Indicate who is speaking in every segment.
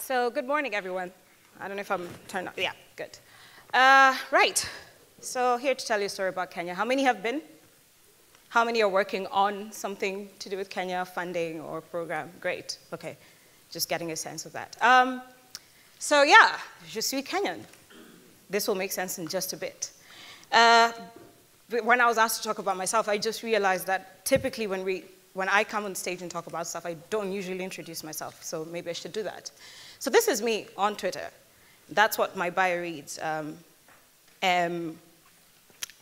Speaker 1: So good morning, everyone. I don't know if I'm turned on. Yeah, good. Right. So here to tell you a story about Kenya. How many have been? How many are working on something to do with Kenya, funding or program? Great. Okay. Just getting a sense of that. So yeah, je suis Kenyan. This will make sense in just a bit. When I was asked to talk about myself, I just realized that typically when I come on stage and talk about stuff, I don't usually introduce myself, so maybe I should do that. So this is me on Twitter. That's what my bio reads. And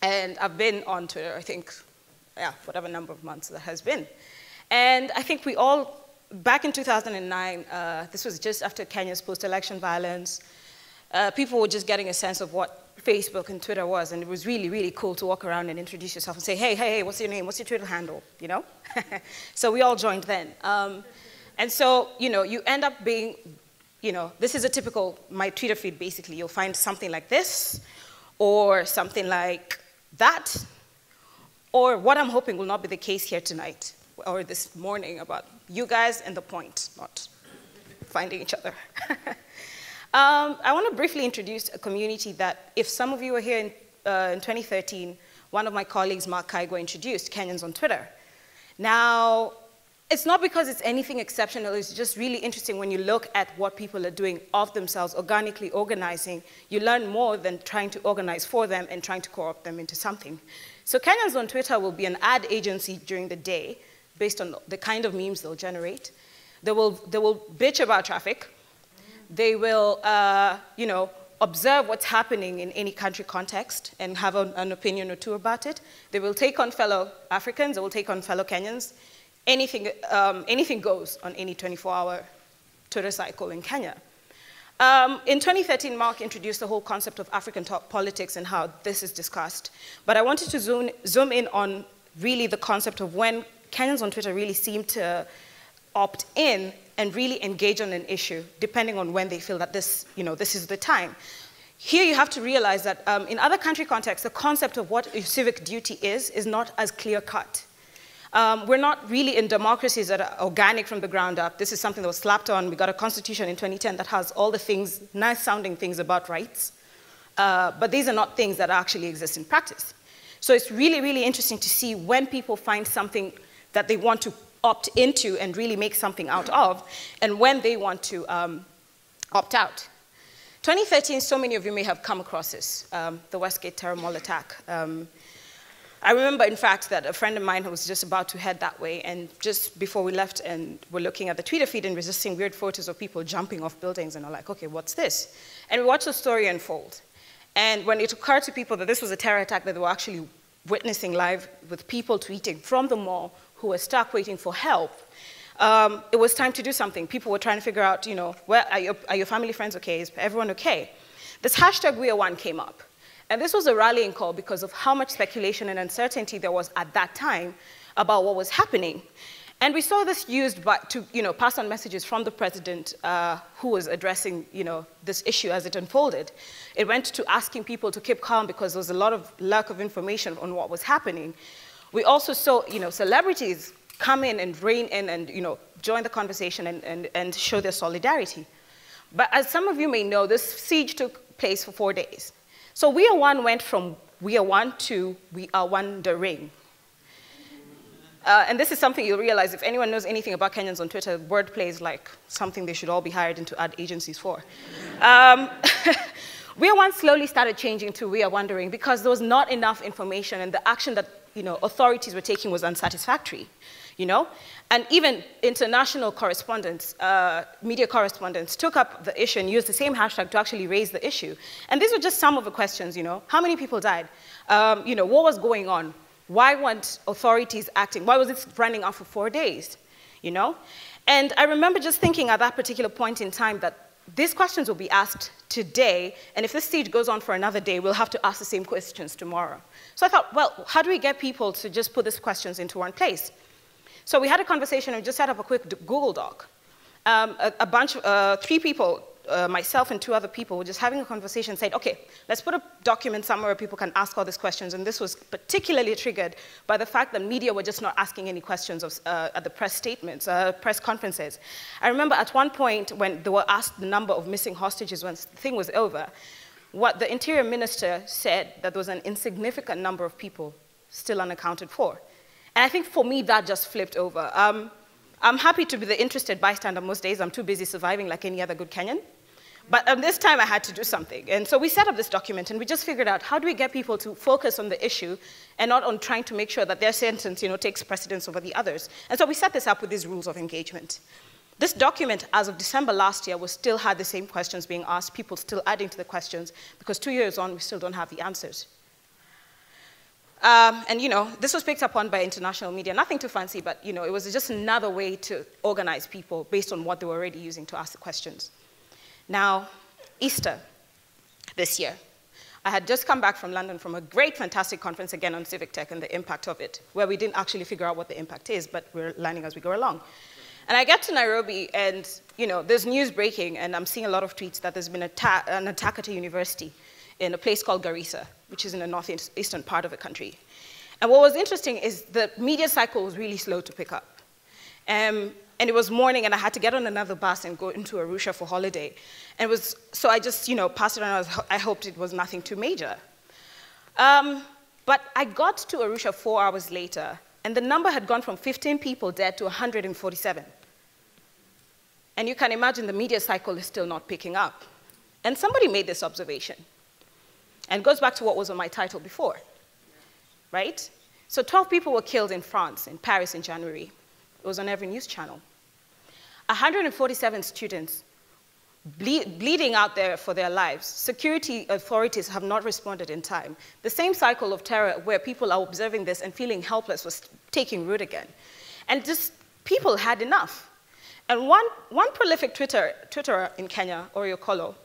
Speaker 1: I've been on Twitter, I think, yeah, whatever number of months that has been. And I think we all, back in 2009, this was just after Kenya's post-election violence, people were just getting a sense of what Facebook and Twitter was, and it was really, really cool to walk around and introduce yourself and say, hey, what's your name? What's your Twitter handle? You know? So we all joined then. And so, you end up being, this is a typical, my Twitter feed basically. You'll find something like this, or something like that, or what I'm hoping will not be the case here tonight, or this morning, about you guys and the point, not finding each other. I want to briefly introduce a community that, if some of you were here in 2013, one of my colleagues, Mark Kaigo, introduced, Kenyans on Twitter. Now, it's not because it's anything exceptional, it's just really interesting when you look at what people are doing of themselves, organically organizing. You learn more than trying to organize for them and trying to co-opt them into something. So Kenyans on Twitter will be an ad agency during the day, based on the kind of memes they'll generate. They will bitch about traffic. They will, observe what's happening in any country context and have an opinion or two about it. They will take on fellow Africans. They will take on fellow Kenyans. Anything goes on any 24-hour Twitter cycle in Kenya. In 2013, Mark introduced the whole concept of African top politics and how this is discussed. But I wanted to zoom in on really the concept of when Kenyans on Twitter really seem to opt in and really engage on an issue, depending on when they feel that this is the time. Here you have to realize that in other country contexts, the concept of what civic duty is not as clear-cut. We're not really in democracies that are organic from the ground up. This is something that was slapped on. We got a constitution in 2010 that has all the things, nice-sounding things about rights, but these are not things that actually exist in practice. So it's really, really interesting to see when people find something that they want to opt into and really make something out of, and when they want to opt out. 2013, so many of you may have come across this, the Westgate terror mall attack. I remember, in fact, that a friend of mine was just about to head that way, and just before we left and we're looking at the Twitter feed and we're just seeing weird photos of people jumping off buildings, and I'm like, okay, what's this? And we watched the story unfold. And when it occurred to people that this was a terror attack that they were actually witnessing live, with people tweeting from the mall who were stuck waiting for help, it was time to do something. People were trying to figure out, where are your family, friends okay? Is everyone okay? This hashtag _WeAreOne came up. And this was a rallying call because of how much speculation and uncertainty there was at that time about what was happening. And we saw this used to pass on messages from the president who was addressing this issue as it unfolded. It went to asking people to keep calm because there was a lot of lack of information on what was happening. We also saw celebrities come in and rein in and join the conversation and show their solidarity. But as some of you may know, this siege took place for 4 days. So WeAreOne went from WeAreOne to We Are Wondering. And this is something you'll realize if anyone knows anything about Kenyans on Twitter, wordplay is like something they should all be hired into ad agencies for. WeAreOne slowly started changing to We Are Wondering because there was not enough information, and the action that authorities were taking was unsatisfactory. And even international correspondents, media correspondents, took up the issue and used the same hashtag to actually raise the issue. And these were just some of the questions, How many people died? What was going on? Why weren't authorities acting? Why was it running on for 4 days? And I remember just thinking at that particular point in time that these questions will be asked today, and if this siege goes on for another day, we'll have to ask the same questions tomorrow. So I thought, well, how do we get people to just put these questions into one place? So we had a conversation and just set up a quick Google Doc. 3 people myself and two other people were just having a conversation, said, okay, let's put a document somewhere where people can ask all these questions. And this was particularly triggered by the fact that media were just not asking any questions at the press statements, press conferences. I remember at one point when they were asked the number of missing hostages when the thing was over, what the Interior Minister said that there was an insignificant number of people still unaccounted for. And I think for me, that just flipped over. I'm happy to be the interested bystander most days. I'm too busy surviving like any other good Kenyan. But this time I had to do something. And so we set up this document and we just figured out how do we get people to focus on the issue and not on trying to make sure that their sentence, takes precedence over the others. And so we set this up with these rules of engagement. This document, as of December last year, still had the same questions being asked, people still adding to the questions, because 2 years on, we still don't have the answers. And this was picked up on by international media. Nothing too fancy, but it was just another way to organize people based on what they were already using to ask the questions. Now, Easter this year. I had just come back from London from a great, fantastic conference again on civic tech and the impact of it, where we didn't actually figure out what the impact is, but we're learning as we go along. And I get to Nairobi, and there's news breaking, and I'm seeing a lot of tweets that there's been an attack at a university in a place called Garissa, which is in the northeastern part of the country. And what was interesting is the media cycle was really slow to pick up. And it was morning, and I had to get on another bus and go into Arusha for holiday. And so I just, passed it on. I hoped it was nothing too major. But I got to Arusha 4 hours later, and the number had gone from 15 people dead to 147. And you can imagine the media cycle is still not picking up. And somebody made this observation. And it goes back to what was on my title before, right? So 12 people were killed in France, in Paris in January. It was on every news channel. 147 students bleeding out there for their lives. Security authorities have not responded in time. The same cycle of terror where people are observing this and feeling helpless was taking root again. And just people had enough. And one prolific Twitterer in Kenya, Oriokolo,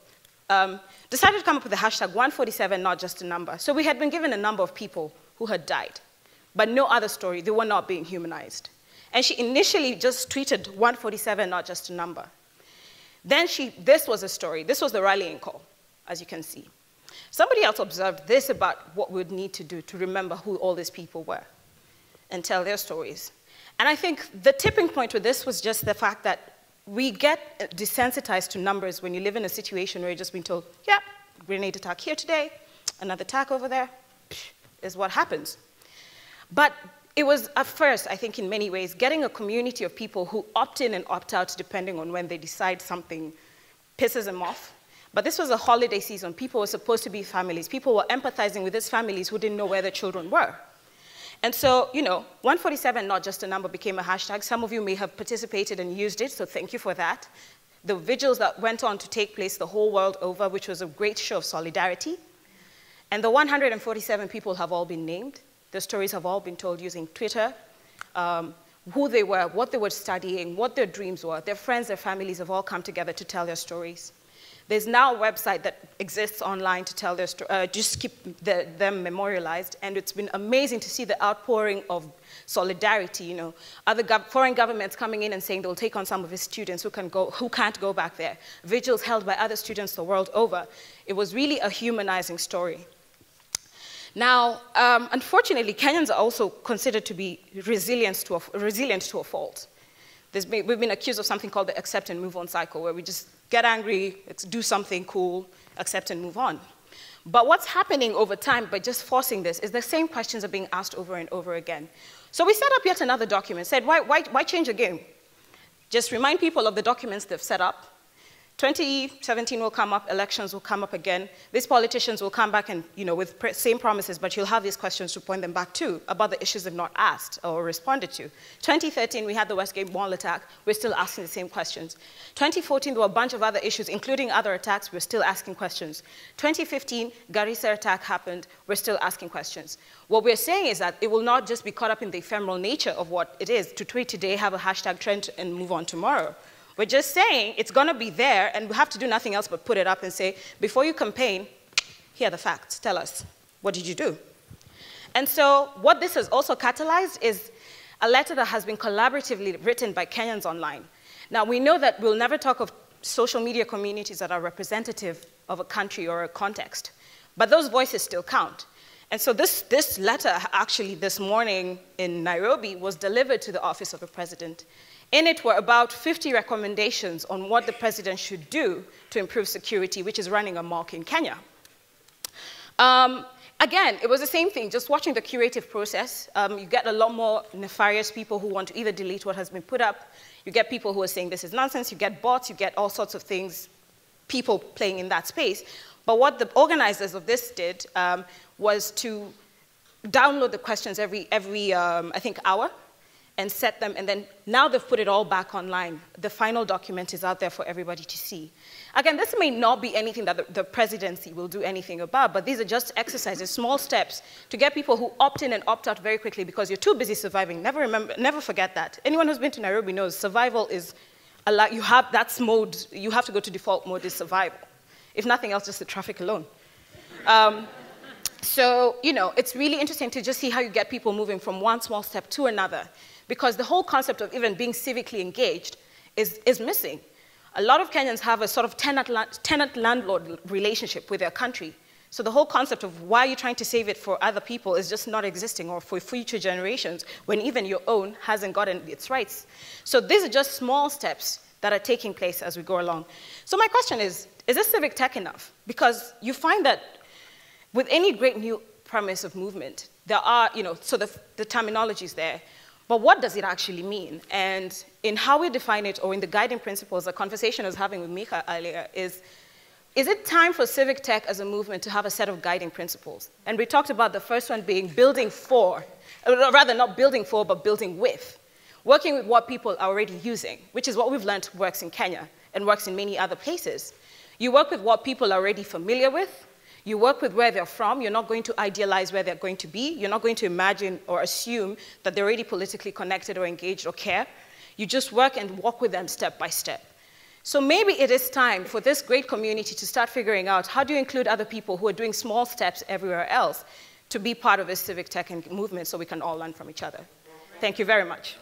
Speaker 1: decided to come up with the hashtag 147, not just a number. So we had been given a number of people who had died, but no other story. They were not being humanized. And she initially just tweeted 147, not just a number. Then this was a story. This was the rallying call, as you can see. Somebody else observed this about what we would need to do to remember who all these people were and tell their stories. And I think the tipping point with this was just the fact that we get desensitized to numbers when you live in a situation where you're just being told, yeah, grenade attack here today, another attack over there, is what happens. But it was, at first, I think in many ways, getting a community of people who opt in and opt out depending on when they decide something pisses them off. But this was a holiday season. People were supposed to be families. People were empathizing with these families who didn't know where their children were. And so, 147, not just a number, became a hashtag. Some of you may have participated and used it, so thank you for that. The vigils that went on to take place the whole world over, which was a great show of solidarity. And the 147 people have all been named. The stories have all been told using Twitter, who they were, what they were studying, what their dreams were. Their friends, their families have all come together to tell their stories. There's now a website that exists online to tell their story, just keep them memorialized, and it's been amazing to see the outpouring of solidarity. Other foreign governments coming in and saying they'll take on some of his students who can't go back there. Vigils held by other students the world over. It was really a humanizing story. Now, unfortunately, Kenyans are also considered to be resilient to a fault. We've been accused of something called the accept and move on cycle, where we just get angry, do something cool, accept and move on. But what's happening over time by just forcing this is the same questions are being asked over and over again. So we set up yet another document, said, why change the game? Just remind people of the documents they've set up. 2017 will come up, elections will come up again. These politicians will come back and, with same promises, but you'll have these questions to point them back to about the issues they've not asked or responded to. 2013, we had the Westgate Mall attack. We're still asking the same questions. 2014, there were a bunch of other issues, including other attacks. We're still asking questions. 2015, Garissa attack happened. We're still asking questions. What we're saying is that it will not just be caught up in the ephemeral nature of what it is to tweet today, have a hashtag trend, and move on tomorrow. We're just saying it's going to be there, and we have to do nothing else but put it up and say, before you campaign, here are the facts. Tell us, what did you do? And so what this has also catalyzed is a letter that has been collaboratively written by Kenyans online. Now, we know that we'll never talk of social media communities that are representative of a country or a context. But those voices still count. And so this letter, actually, this morning in Nairobi, was delivered to the office of the president. In it were about 50 recommendations on what the president should do to improve security, which is running amok in Kenya. Again, it was the same thing, just watching the curative process. You get a lot more nefarious people who want to either delete what has been put up. You get people who are saying this is nonsense. You get bots. You get all sorts of things, people playing in that space. But what the organizers of this did was to download the questions every I think, hour and set them. And then now they've put it all back online. The final document is out there for everybody to see. Again, this may not be anything that the presidency will do anything about, but these are just exercises, small steps to get people who opt in and opt out very quickly because you're too busy surviving. Never forget that. Anyone who's been to Nairobi knows survival is a lot. That's mode, you have to go to default mode is survival. If nothing else, just the traffic alone. So, you know, it's really interesting to just see how you get people moving from one small step to another, because the whole concept of even being civically engaged is missing. A lot of Kenyans have a sort of tenant-landlord relationship with their country. So the whole concept of why you're trying to save it for other people is just not existing, or for future generations, when even your own hasn't gotten its rights. So these are just small steps that are taking place as we go along. So my question is this civic tech enough? Because you find that with any great new premise of movement, there are, you know, so the terminology is there, but what does it actually mean? And in how we define it, or in the guiding principles, the conversation I was having with Mika earlier is it time for civic tech as a movement to have a set of guiding principles? And we talked about the first one being building for, rather not building for, but building with. Working with what people are already using, which is what we've learned works in Kenya and works in many other places. You work with what people are already familiar with. You work with where they're from. You're not going to idealize where they're going to be. You're not going to imagine or assume that they're already politically connected or engaged or care. You just work and walk with them step by step. So maybe it is time for this great community to start figuring out how do you include other people who are doing small steps everywhere else to be part of this civic tech movement so we can all learn from each other. Thank you very much.